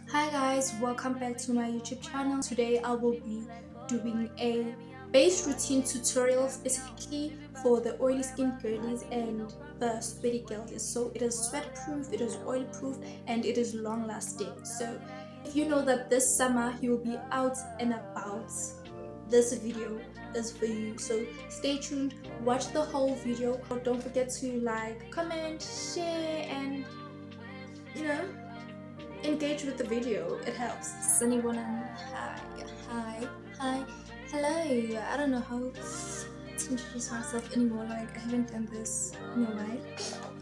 Hi guys, welcome back to my YouTube channel. Today I will be doing a base routine tutorial specifically for the oily skin girlies and the sweaty girlies. So it is sweat proof, it is oil proof, and it is long lasting. So if you know that this summer you will be out and about, this video is for you. So stay tuned, watch the whole video. Don't forget to like, comment, share, and engage with the video. It helps. Sunny Wonan, hi, hello. I don't know how to introduce myself anymore. Like I haven't done this in a while.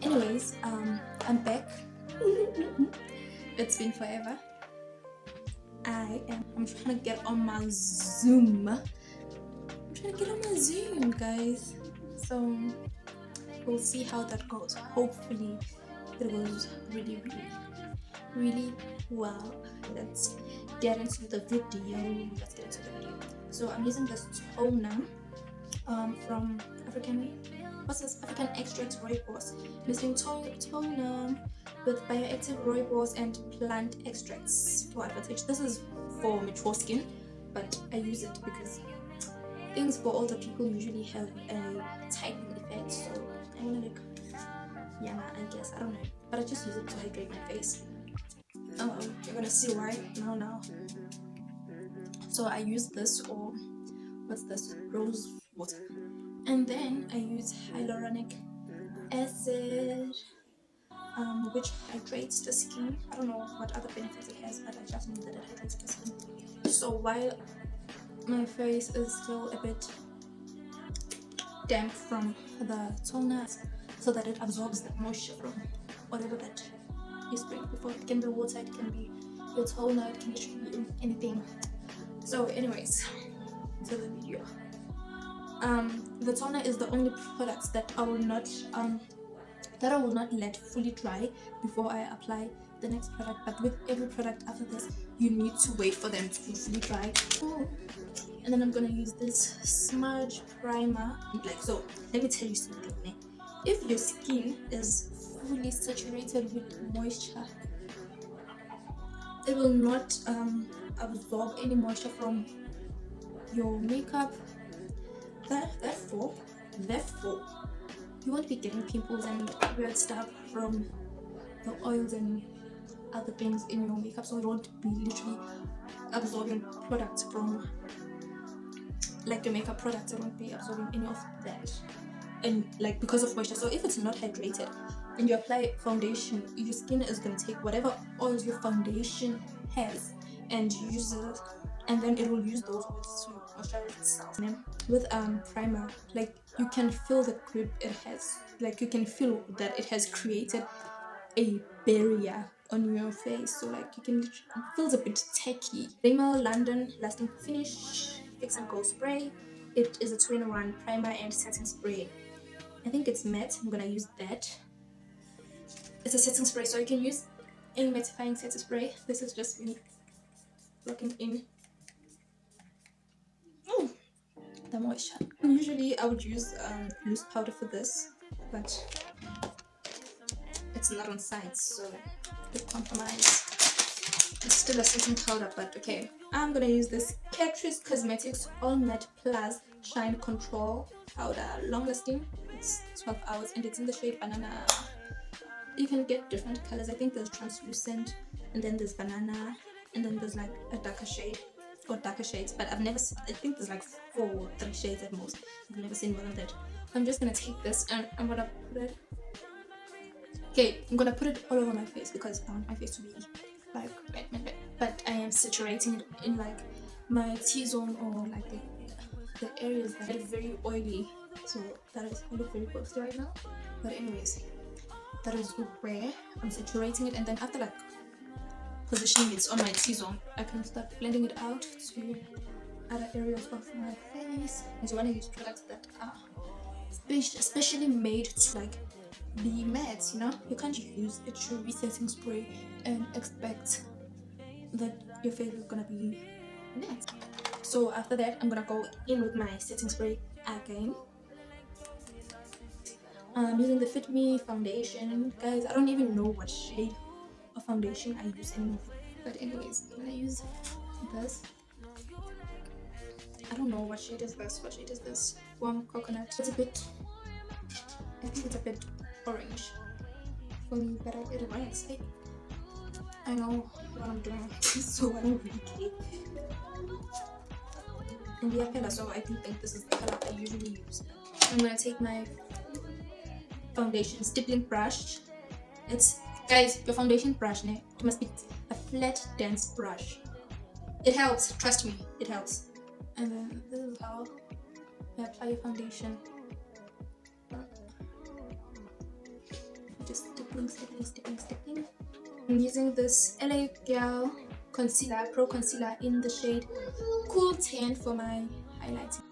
Anyways, I'm back. It's been forever. I'm trying to get on my Zoom. Guys. So we'll see how that goes. Hopefully it goes really well. Let's get into the video. So I'm using this toner from African Extracts Rooibos. Mixing toner with bioactive rooibos and plant extracts for advantage. This is for mature skin, but I use it because things for older people usually have a tightening effect. So I wanna look younger, I guess. I don't know, but I just use it to hydrate my face. You're gonna see why now. So I use this, or what's this, rose water, and then I use hyaluronic acid, which hydrates the skin. I don't know what other benefits it has, but I just know that it hydrates the skin. So while my face is still a bit damp from the toner, so that it absorbs the moisture from whatever that you spray before. It can be water, it can be your toner, it can literally be anything. So anyways, to the video. The toner is the only product that I will not let fully dry before I apply the next product. But with every product after this, you need to wait for them to fully dry. And then I'm gonna use this smudge primer. So let me tell you something. If your skin is fully saturated with moisture, it will not absorb any moisture from your makeup. Therefore, you won't be getting pimples and weird stuff from the oils and other things in your makeup. So it won't be literally absorbing products from, like, your makeup products. It won't be absorbing any of that, and like because of moisture. So if it's not hydrated and you apply foundation, your skin is going to take whatever oils your foundation has and use it, and then it will use those oils to moisturize itself. And then with primer, like, you can feel the grip it has, like you can feel that it has created a barrier on your face. So like you can literally, it feels a bit tacky. Rimmel London Lasting Finish Fix and Go Spray. It is a 2-in-1 primer and setting spray. I think it's matte. I'm gonna use that. It's a setting spray, so you can use any mattifying setting spray. This is just me locking in the moisture. Usually I would use loose powder for this, but it's not on site, so good compromise. It's still a setting powder, but okay. I'm gonna use this Catrice Cosmetics All Matte Plus Shine Control Powder, long lasting. It's 12 hours and it's in the shade Banana. You can get different colors. I think there's translucent, and then there's banana, and then there's like a darker shade or darker shades, but I've never seen, I think there's like 4 or 3 shades at most. I've never seen more than that. I'm just gonna take this and I'm gonna put it, I'm gonna put it all over my face because I want my face to be like red, but I am saturating it in like my T-zone, or like the areas that are very oily. So that is, I look very ghosty right now, but anyways, that is where I'm saturating it. And then after like positioning it on my T-zone, I can start blending it out to other areas of my face. And you want to use products that are especially made to like be matte, you know. You can't use a true setting spray and expect that your face is gonna be matte. So after that, I'm gonna go in with my setting spray again. I'm using the Fit Me foundation. Guys, I don't even know what shade of foundation I use anymore. But anyways, I'm gonna use this. I don't know what shade is this. What shade is this? Warm coconut. It's a bit, I think it's a bit orange for me, but it works. I know what I'm doing, so I don't really care. And yeah, so I do think this is the color I usually use. I'm gonna take my foundation stippling brush. It's, guys, your foundation brush, it must be a flat, dense brush. It helps, trust me, it helps. And then this is how I apply your foundation. Just stippling. I'm using this LA Girl concealer, pro concealer in the shade Cool Tan for my highlighting.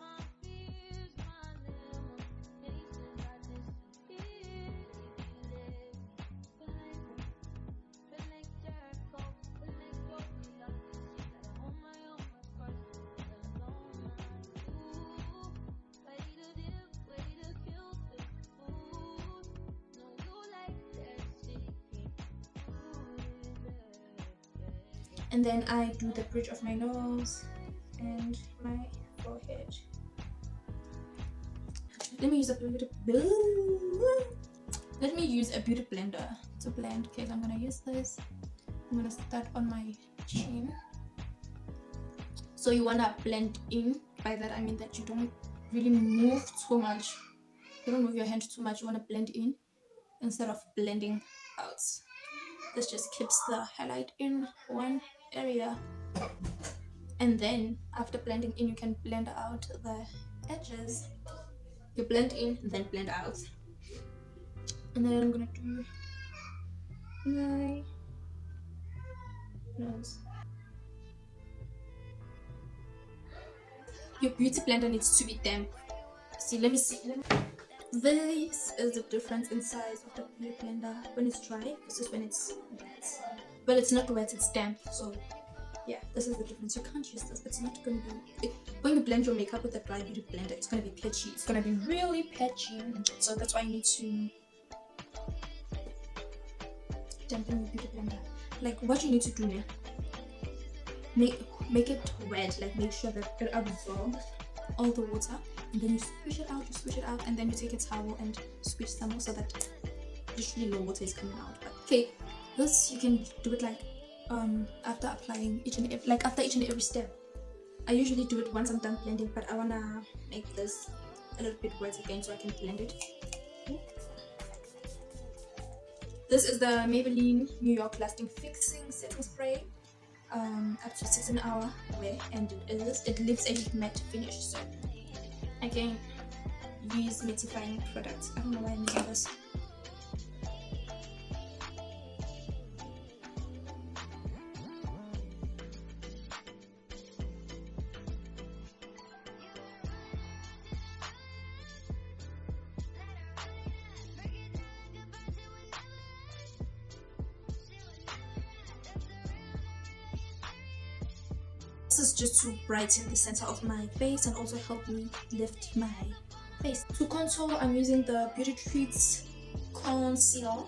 And then I do the bridge of my nose and my forehead. Let me use a beauty blender to blend. Okay, so I'm gonna use this. I'm gonna start on my chin. So you wanna blend in. By that I mean that you don't really move too much. You don't move your hand too much. You wanna blend in instead of blending out. This just keeps the highlight in one area, and then after blending in you can blend out the edges. You blend in and then blend out. And then I'm gonna do my nose. Your beauty blender needs to be damp. See, let me see. This is the difference in size of the beauty blender. When it's dry versus when it's wet. Well, it's not wet, it's damp. So yeah, this is the difference. You can't use this. It's not going to be... when you blend your makeup with a dry beauty blender, it's going to be patchy. It's going to be really patchy. So that's why you need to dampen your beauty blender. Like, what you need to do now, make it wet. Like, make sure that it absorbs all the water. And then you squish it out, and then you take a towel and squish some more so that literally no water is coming out. But, okay, this you can do it like after applying after each and every step. I usually do it once I'm done blending, but I wanna make this a little bit wet again so I can blend it. This is the Maybelline New York Lasting Fixing Setting Spray. Up to 6 an hour wear, and it leaves a matte finish. So again, use mattifying products. I don't know why I'm using this. This is just to brighten the center of my face and also help me lift my face. To contour, I'm using the Beauty Treats concealer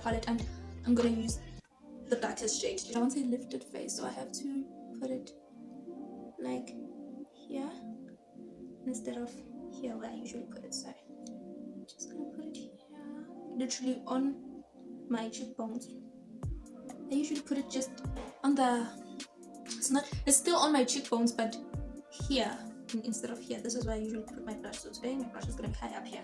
palette, and I'm gonna use the darkest shade. I want a lifted face, so I have to put it like here instead of here where I usually put it. So I'm just gonna put it here, literally on my cheekbones. I usually put it just on the... it's still on my cheekbones, but here instead of here. This is where I usually put my brush. So today my brush is gonna be high up here.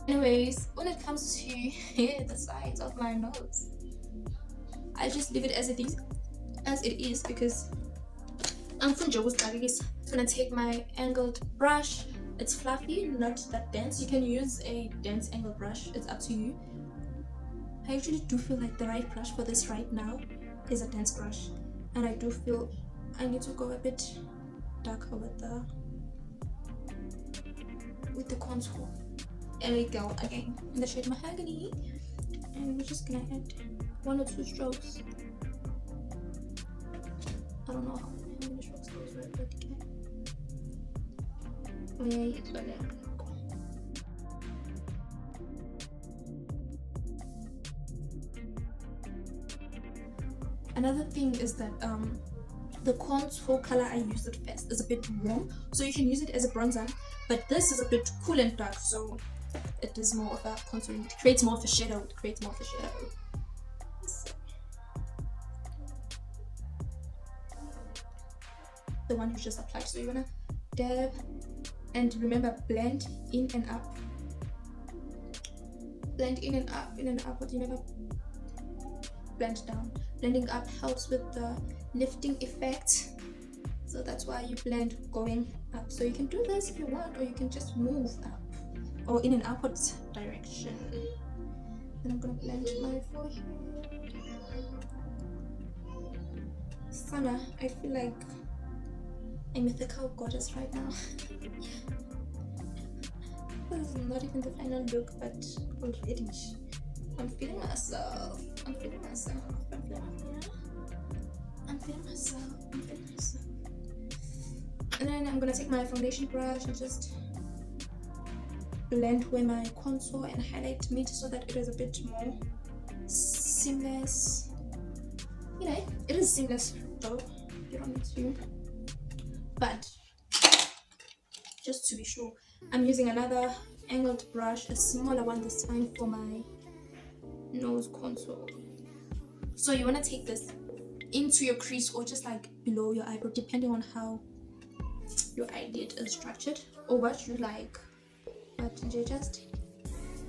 Anyways, when it comes to the sides of my nose, I just leave it as it is because I'm from Jogo's Dagis. I'm gonna take my angled brush. It's fluffy, not that dense. You can use a dense angled brush, it's up to you. I usually do feel like the right brush for this right now is a dense brush, and I do feel I need to go a bit darker with the contour. LA Girl again in the shade Mahogany, and we're just gonna add 1 or 2 strokes. I don't know how many. Another thing is that the contour color I used at first is a bit warm, so you can use it as a bronzer, but this is a bit cool and dark, so it is more of a contouring. It creates more of a shadow. So, the one you just applied. So you wanna dab and remember, blend in and up. Blend in and up, but you never blend down. Blending up helps with the lifting effect, so that's why you blend going up. So you can do this if you want, or you can just move up or in an upward direction. Then I'm gonna blend my forehead. Sana, I feel like a mythical goddess right now. This is not even the final look, but already I'm feeling myself. And then I'm gonna take my foundation brush and just blend where my contour and highlight meet, so that it is a bit more seamless. You know, it is seamless though. You don't need to. But just to be sure, I'm using another angled brush, a smaller one this time, for my nose contour. So you want to take this into your crease or just like below your eyebrow, depending on how your eyelid is structured or what you like. But you just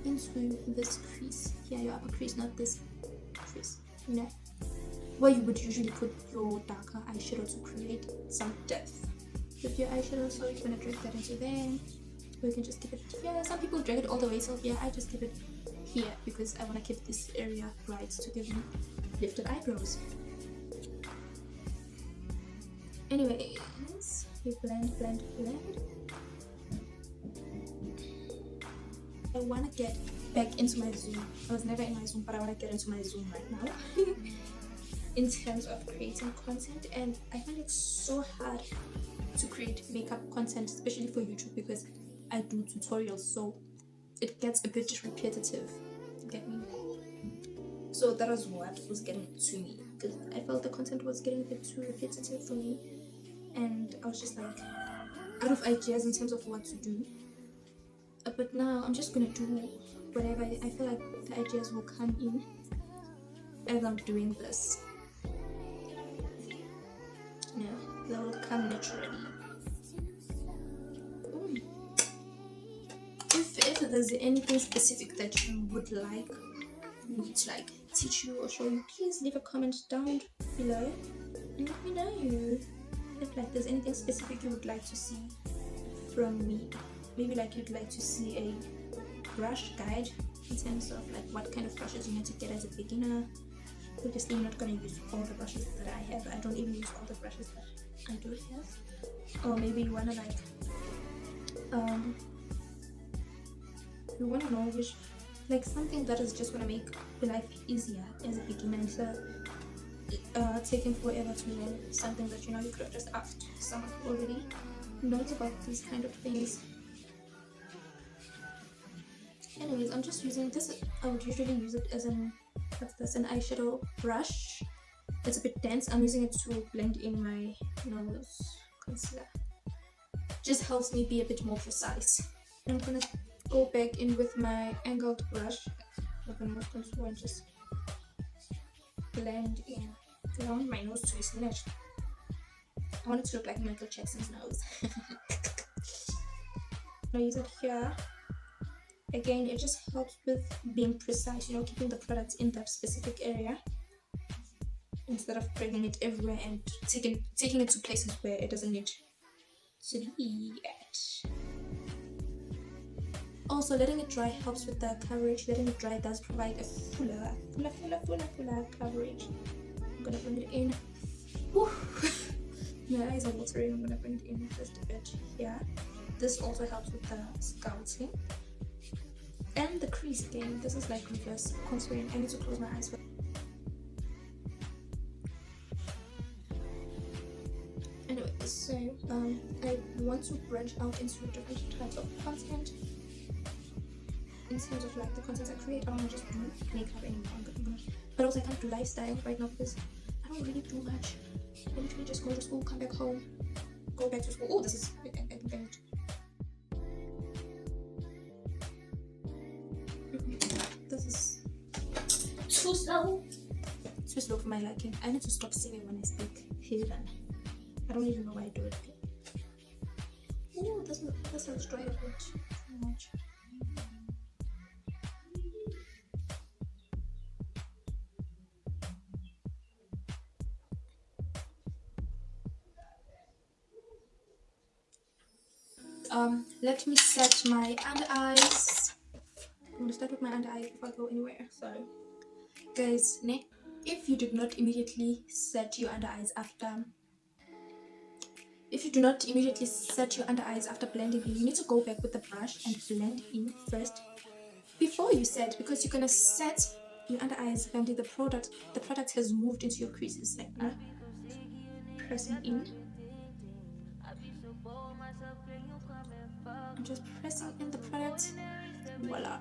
into this crease here, your upper crease, not this crease, you know, where you would usually put your darker eyeshadow to create some depth with your eyeshadow. So you're gonna drag that into there, or you can just keep it here. Some people drag it all the way till here. I just keep it here because I want to keep this area bright to give me lifted eyebrows. Anyways, you blend. I want to get back into my zoom. I was never in my zoom, but I want to get into my zoom right now. In terms of creating content, and I find it so hard to create makeup content, especially for YouTube, because I do tutorials, so it gets a bit repetitive. Get me? So that was what was getting to me, because I felt the content was getting a bit too repetitive for me, and I was just like out of ideas in terms of what to do. But now I'm just gonna do whatever. I feel like the ideas will come in as I'm doing this. No, they will come naturally. If there's anything specific that you would like me to like teach you or show you, please leave a comment down below and let me know. If like there's anything specific you would like to see from me, maybe like you'd like to see a brush guide in terms of like what kind of brushes you need to get as a beginner. Obviously I'm not going to use all the brushes that I have. I don't even use all the brushes that I do have. Or maybe you want to like you want to know which, like something that is just going to make your life easier as a beginner, instead of taking forever to learn something that you know you could have just asked someone who already knows about these kind of things. Anyways, I'm just using this. I would usually use it as an eyeshadow brush. It's a bit dense. I'm using it to blend in my nose concealer. Just helps me be a bit more precise. I'm gonna go back in with my angled brush with the nose contour and just blend in. I don't want my nose to be snatched. I want it to look like Michael Jackson's nose. I'll use it here. Again, it just helps with being precise, you know, keeping the product in that specific area instead of bringing it everywhere and taking it to places where it doesn't need to be at. Also, letting it dry helps with the coverage. Letting it dry does provide a fuller coverage. I'm gonna bring it in. Woo. My eyes are watering. I'm gonna bring it in just a bit here. This also helps with the sculpting. And the crease again. This is like reverse contouring. I need to close my eyes. Anyways, So I want to branch out into different types of content in terms of like the content I create. I don't want to just do makeup anymore, but also I can't do lifestyle right now because I don't really do much. I literally just go to school, come back home, go back to school. Oh, this is this is too slow. Too slow for my liking. I need to stop singing when I speak. Heathen. I don't even know why I do it. Oh, this is dry a bit too much. Let me set my under eyes. I'm gonna start with my under eyes before I go anywhere. So, guys, if you did not immediately set your under eyes after, blending in, you need to go back with the brush and blend in first before you set, because you're gonna set your under eyes blending the product. The product has moved into your creases, like pressing in. I'm just pressing in the product. Voila.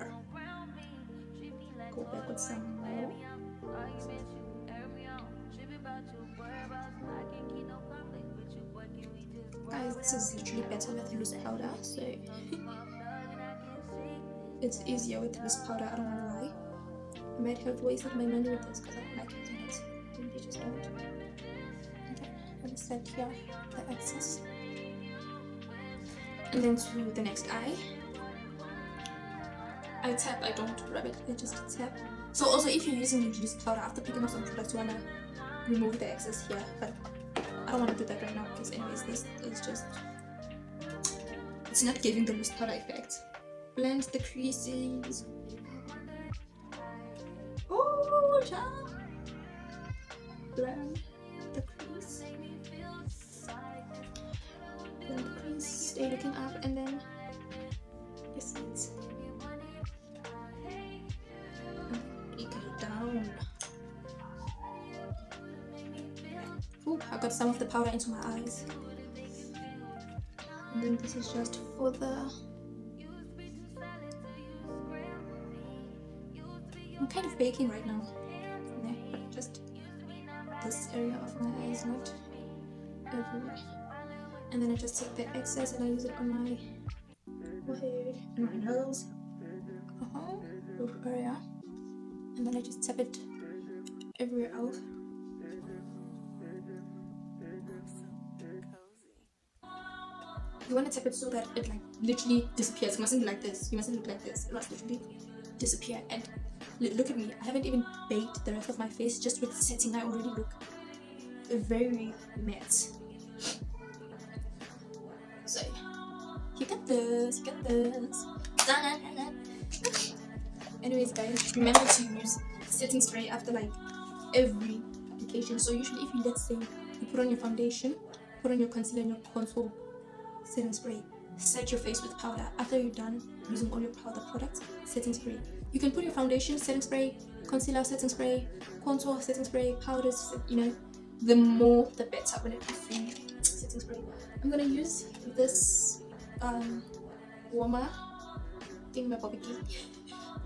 Go back with some more. Guys, this is literally better with loose powder, so it's easier with loose powder. I don't know why. I might have wasted my money with this because I don't like using it. Maybe just don't. Okay, I'm gonna set here the excess. And then to the next eye. I tap, I don't rub it, I just tap. So also if you're using loose powder after picking up some products, you wanna remove the excess here, but I don't want to do that right now because anyways this is just, it's not giving the loose powder effect. Blend the creases. Oh, blend the crease. Blend the crease, stay looking up, and then your sides. Down. Ooh, I got some of the powder into my eyes. And then this is just for the... I'm kind of baking right now. Yeah, but just this area of my eyes, not everywhere. And then I just take the excess and I use it on my forehead and my nose. Roof area. And then I just tap it everywhere else. You want to tap it so that it like literally disappears. It mustn't be like this. You mustn't look like this. It must literally disappear. And look at me. I haven't even baked the rest of my face. Just with setting, I already look very matte. So you get this. Anyways, guys, remember to use setting spray after like every application. So usually, if you, let's say you put on your foundation, put on your concealer and your contour, setting spray, set your face with powder. After you're done using all your powder products, setting spray. You can put your foundation, setting spray, concealer, setting spray, contour, setting spray, powders, you know, the more the better when it comes to setting spray. I'm gonna use this warmer thingamabobby,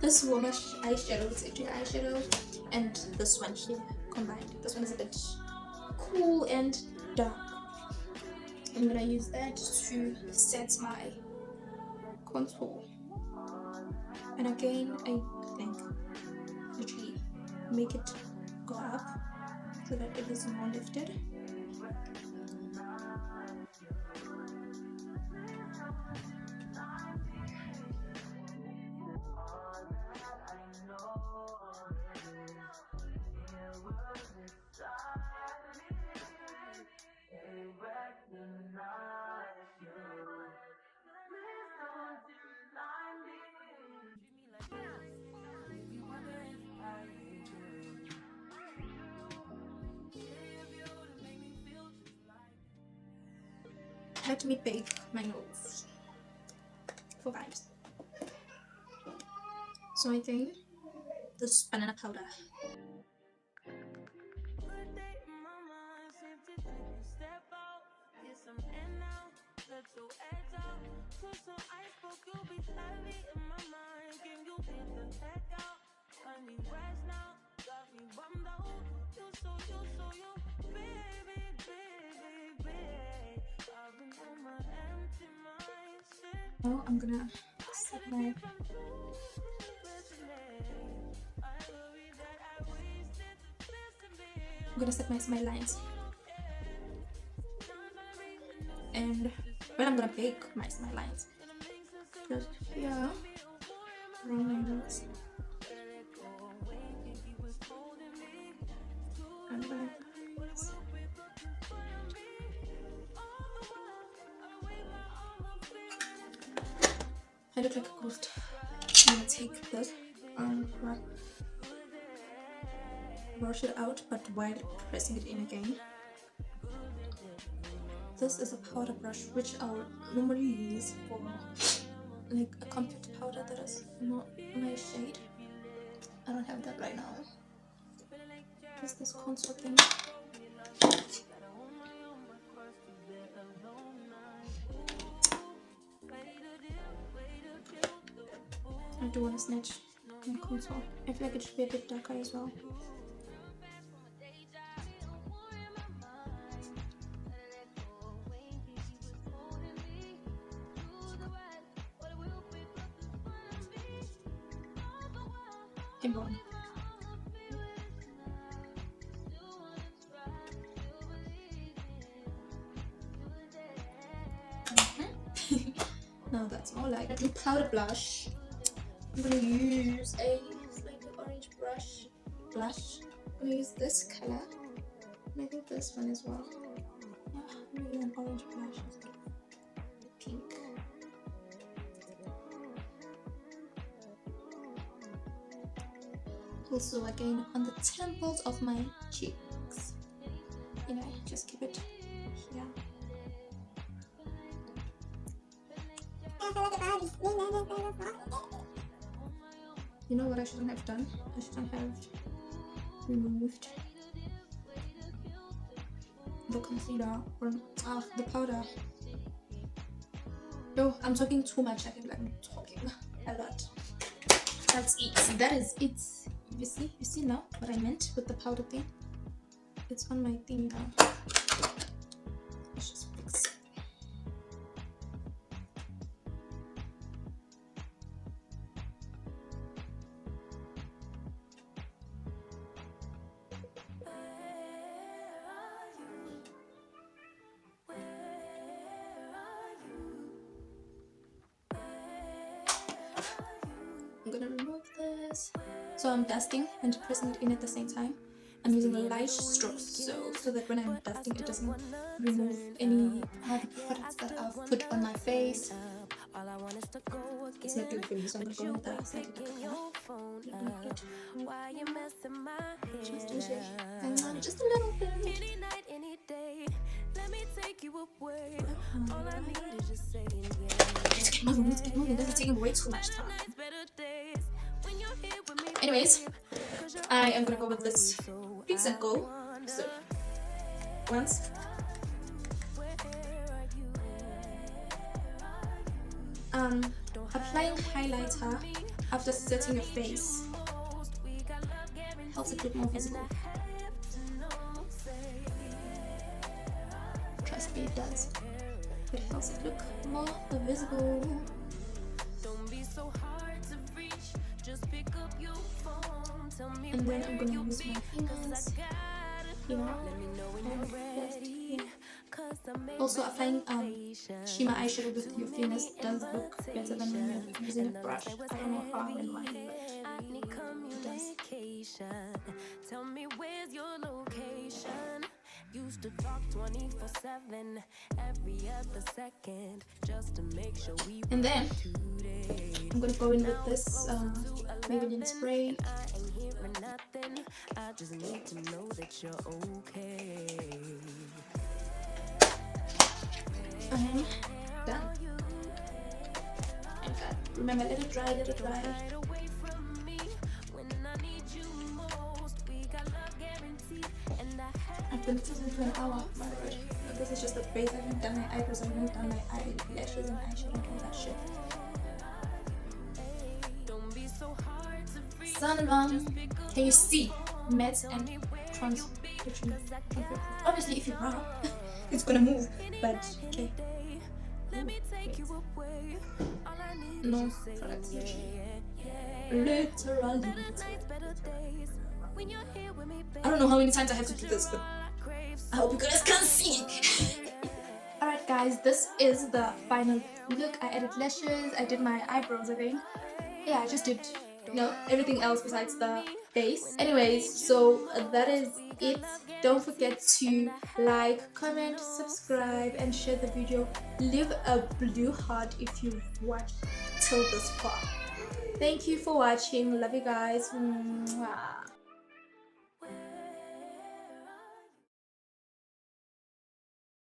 this warmer eyeshadow, it's actually eyeshadow, and this one here combined. This one is a bit cool and dark. I'm gonna use that to set my contour. And again, I think literally make it go up so that it is more lifted. Let me bake my nose for vibes. So I think this banana powder. Now I'm gonna set my smile lines, and when I'm gonna bake my smile lines, just here around my nose, and my eyes. I look like a ghost. I'm gonna take this and brush it out, but while pressing it in again. This is a powder brush which I'll normally use for like a compact powder that is not my shade. I don't have that right now. Just this contour thing. I do want to snatch my contour. I feel like it should be a bit darker as well. Hang on. Now that's more like a powder blush. I'm gonna use a slightly orange brush. I'm gonna use this color. Maybe this one as well. Yeah, maybe an orange blush. Pink. Also again on the temples of my cheeks. You know, just keep it here. You know what I shouldn't have done? I shouldn't have removed the concealer or the powder. No, I'm talking too much. I feel like I'm talking a lot. That's it. That is it. You see now what I meant with the powder thing? It's on my thing now. Let's just fix it. I'm gonna remove this. So I'm dusting and pressing it in at the same time. I'm using light strokes so that when I'm dusting it doesn't remove any other products that I've put on my face. It's not good for me, so I'm gonna go with that slightly just a little bit. Let's get moving. This is taking way too much time. Anyways, I am gonna go with this Fix and Go. So once applying highlighter after setting your face helps it look more visible. Trust me, it does. It helps it look more visible. And then I'm gonna use my fingers here. Also, applying shimmer eyeshadow with your fingers does look better than when you're using a brush. I don't know how and why, but it does. Tell me where's your location? Used to talk 24/7 every other second just to make sure we. And then I'm gonna go in with this Maybelline spray. I ain't hearing nothing. I just need to know that you're okay. I'm done. And remember, let it dry, let it dry. Away from me when I need you most. We got love guaranteed, and I have I've been sitting for an hour. My word, this is just the base. I haven't done my eyebrows, I haven't done my eyelashes and eyeshadow and all that shit. Sunburn. Can you see matte and translucent? Obviously, if you're brown, it's gonna move. But okay. No products. Literally. I don't know how many times I have to do this, but I hope you guys can see. Alright guys, this is the final look. I added lashes, I did my eyebrows, I think. Yeah, I just did everything else besides the base. Anyways, so that is it. Don't forget to like, comment, subscribe and share the video. Leave a blue heart if you watched till this far. Thank you for watching. Love you guys. Mwah.